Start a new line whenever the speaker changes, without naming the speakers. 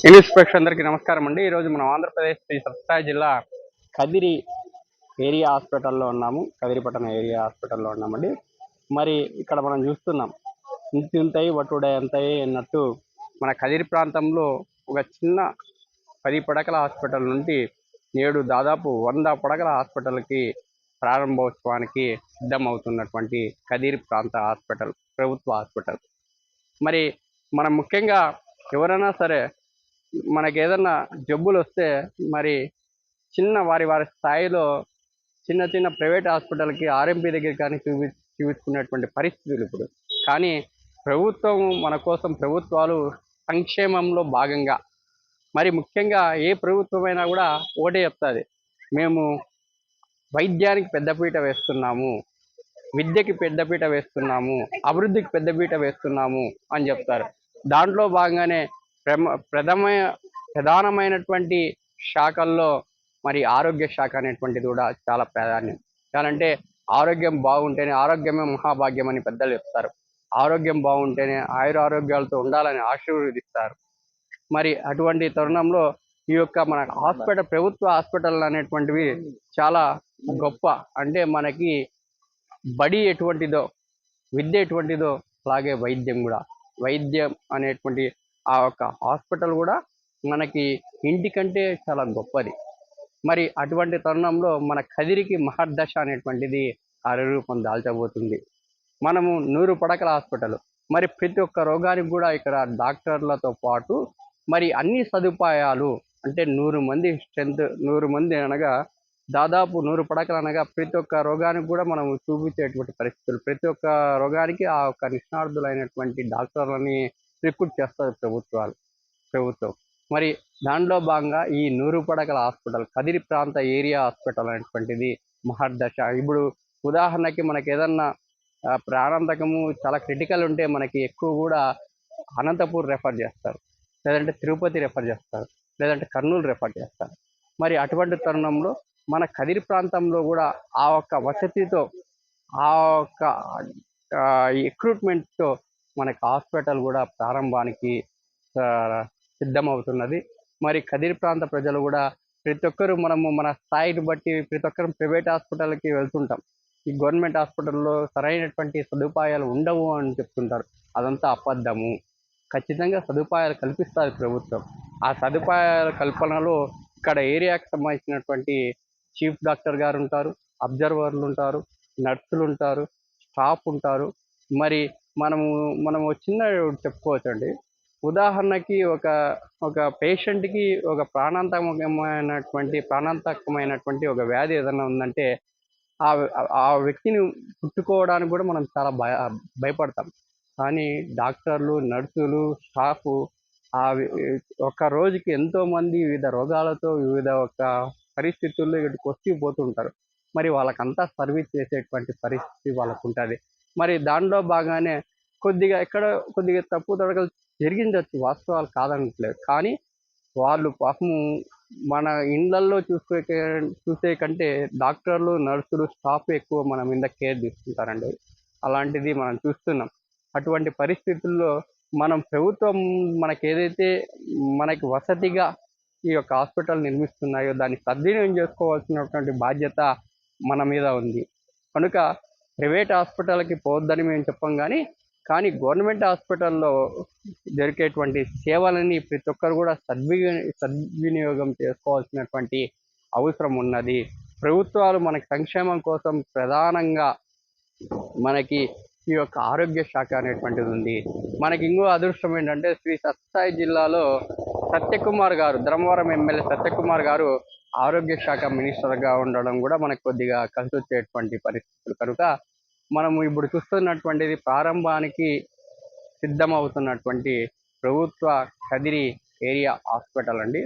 English ప్రేక్షకులందరికీ నమస్కారం అండి. ఈరోజు మనం ఆంధ్రప్రదేశ్ శ్రీ సత్యసాయి జిల్లా కదిరి ఏరియా హాస్పిటల్లో ఉన్నాము. కదిరిపట్టణ ఏరియా హాస్పిటల్లో ఉన్నామండి. మరి ఇక్కడ మనం చూస్తున్నాం ఇంతింతై వటుడై అంతై అన్నట్టు మన కదిరి ప్రాంతంలో ఒక చిన్న 10 పడకల హాస్పిటల్ నుండి నేడు దాదాపు 100 పడకల హాస్పిటల్కి ప్రారంభోత్సవానికి సిద్ధమవుతున్నటువంటి కదిరి ప్రాంత హాస్పిటల్, ప్రభుత్వ హాస్పిటల్. మరి మనం ముఖ్యంగా ఎవరైనా సరే మనకి ఏదన్నా జబ్బులు వస్తే మరి వారి స్థాయిలో చిన్న ప్రైవేట్ హాస్పిటల్కి ఆర్ఎంపీ దగ్గర కానీ చూపించుకునేటువంటి పరిస్థితులు ఇప్పుడు. కానీ ప్రభుత్వం మన కోసం, ప్రభుత్వాలు సంక్షేమంలో భాగంగా మరి ముఖ్యంగా ఏ ప్రభుత్వమైనా కూడా ఒకటే చెప్తుంది, మేము వైద్యానికి పెద్దపీట వేస్తున్నాము, విద్యకి పెద్దపీట వేస్తున్నాము, అభివృద్ధికి పెద్దపీట వేస్తున్నాము అని చెప్తారు. దాంట్లో భాగంగానే ప్రధానమైనటువంటి శాఖల్లో మరి ఆరోగ్య శాఖ అనేటువంటిది కూడా చాలా ప్రాధాన్యం. అంటే ఆరోగ్యం బాగుంటేనే, ఆరోగ్యమే మహాభాగ్యం అని పెద్దలు చెప్తారు. ఆరోగ్యం బాగుంటేనే ఆయురారోగ్యాలతో ఉండాలని ఆశీర్వదిస్తారు. మరి అటువంటి తరుణంలో ఈ యొక్క మన ప్రభుత్వ హాస్పిటల్ అనేటువంటివి చాలా గొప్ప. అంటే మనకి బడి ఎటువంటిదో, విద్య ఎటువంటిదో అలాగే వైద్యం కూడా. వైద్యం అనేటువంటి ఆ యొక్క హాస్పిటల్ కూడా మనకి ఇంటికంటే చాలా గొప్పది. మరి అటువంటి తరుణంలో మన కదిరికి మహర్దశ అనేటువంటిది కార్యరూపం దాల్చబోతుంది. మనము 100 పడకల హాస్పిటల్. మరి ప్రతి ఒక్క రోగానికి కూడా ఇక్కడ డాక్టర్లతో పాటు మరి అన్ని సదుపాయాలు, అంటే 100 మంది స్ట్రెంత్, 100 మంది అనగా దాదాపు 100 పడకలు అనగా ప్రతి ఒక్క రోగానికి కూడా మనం చూపించేటువంటి పరిస్థితులు. ప్రతి ఒక్క రోగానికి ఆ ఒక్క నిష్ణార్థులైనటువంటి డాక్టర్లని రిక్రూట్ చేస్తారు ప్రభుత్వం. మరి దానిలో భాగంగా ఈ 100 పడకల హాస్పిటల్, కదిరి ప్రాంత ఏరియా హాస్పిటల్ అనేటువంటిది మహర్దశ. ఇప్పుడు ఉదాహరణకి మనకి ఏదన్నా ప్రాణాంతకము చాలా క్రిటికల్ ఉంటే మనకి ఎక్కువ కూడా అనంతపూర్ రెఫర్ చేస్తారు, లేదంటే తిరుపతి రెఫర్ చేస్తారు, లేదంటే కర్నూలు రెఫర్ చేస్తారు. మరి అటువంటి తరుణంలో మన కదిరి ప్రాంతంలో కూడా ఆ ఒక్క వసతితో, ఆ ఒక్క రిక్రూట్మెంట్తో మనకి హాస్పిటల్ కూడా ప్రారంభానికి సిద్ధమవుతున్నది. మరి కదిరి ప్రాంత ప్రజలు కూడా ప్రతి ఒక్కరు మన స్థాయిని బట్టి ప్రతి ఒక్కరు ప్రైవేట్ హాస్పిటల్కి వెళ్తుంటాం. ఈ గవర్నమెంట్ హాస్పిటల్లో సరైనటువంటి సదుపాయాలు ఉండవు అని చెప్తుంటారు. అదంతా అబద్ధము. ఖచ్చితంగా సదుపాయాలు కల్పిస్తారు ప్రభుత్వం. ఆ సదుపాయాల కల్పనలో ఇక్కడ ఏరియాకి సంబంధించినటువంటి చీఫ్ డాక్టర్ గారు ఉంటారు, అబ్జర్వర్లు ఉంటారు, నర్సులు ఉంటారు, స్టాఫ్ ఉంటారు. మరి మనము చిన్న చెప్పుకోవచ్చండి. ఉదాహరణకి ఒక పేషెంట్కి ఒక ప్రాణాంతకమైనటువంటి ఒక వ్యాధి ఏదైనా ఉందంటే ఆ వ్యక్తిని పుట్టుకోవడానికి కూడా మనం చాలా భయపడతాం. కానీ డాక్టర్లు, నర్సులు, స్టాఫ్ ఒక రోజుకి ఎంతోమంది వివిధ రోగాలతో వివిధ పరిస్థితుల్లో ఇక్కడికి వచ్చి పోతుంటారు. మరి వాళ్ళకంతా సర్వీస్ చేసేటువంటి పరిస్థితి వాళ్ళకు ఉంటుంది. మరి దానిలో భాగంగానే కొద్దిగా తప్పు తడకలు జరిగించవచ్చు, వాస్తవాలు కాదనట్లేదు. కానీ వాళ్ళు పాపము మన ఇళ్ళల్లో చూసే కంటే డాక్టర్లు, నర్సులు, స్టాఫ్ ఎక్కువ మన మీద కేర్ తీసుకుంటారండి. అలాంటిది మనం చూస్తున్నాం. అటువంటి పరిస్థితుల్లో మనం ప్రభుత్వం మనకి వసతిగా ఈ యొక్క హాస్పిటల్ నిర్మిస్తున్నాయో దాన్ని సద్వినియోగం చేసుకోవాల్సినటువంటి బాధ్యత మన మీద ఉంది. కనుక ప్రైవేట్ హాస్పిటల్కి పోవద్దని మేము చెప్పం, కానీ గవర్నమెంట్ హాస్పిటల్లో దొరికేటువంటి సేవలని ప్రతి ఒక్కరు కూడా సద్వినియోగం చేసుకోవాల్సినటువంటి అవసరం ఉన్నది. ప్రభుత్వాలు మనకి సంక్షేమం కోసం ప్రధానంగా మనకి ఈ యొక్క ఆరోగ్య శాఖ అనేటువంటిది ఉంది. మనకి ఇంకో అదృష్టం ఏంటంటే శ్రీ సత్యసాయి జిల్లాలో సత్యకుమార్ గారు, ధర్మవరం ఎమ్మెల్యే సత్యకుమార్ గారు ఆరోగ్య శాఖ మినిస్టర్గా ఉండడం కూడా మనకు కొద్దిగా కలిసి వచ్చేటువంటి పరిస్థితులు. కనుక మనము ఇప్పుడు చూస్తున్నటువంటిది ప్రారంభానికి సిద్ధమవుతున్నటువంటి ప్రభుత్వ కదిరి ఏరియా హాస్పిటల్ అండి.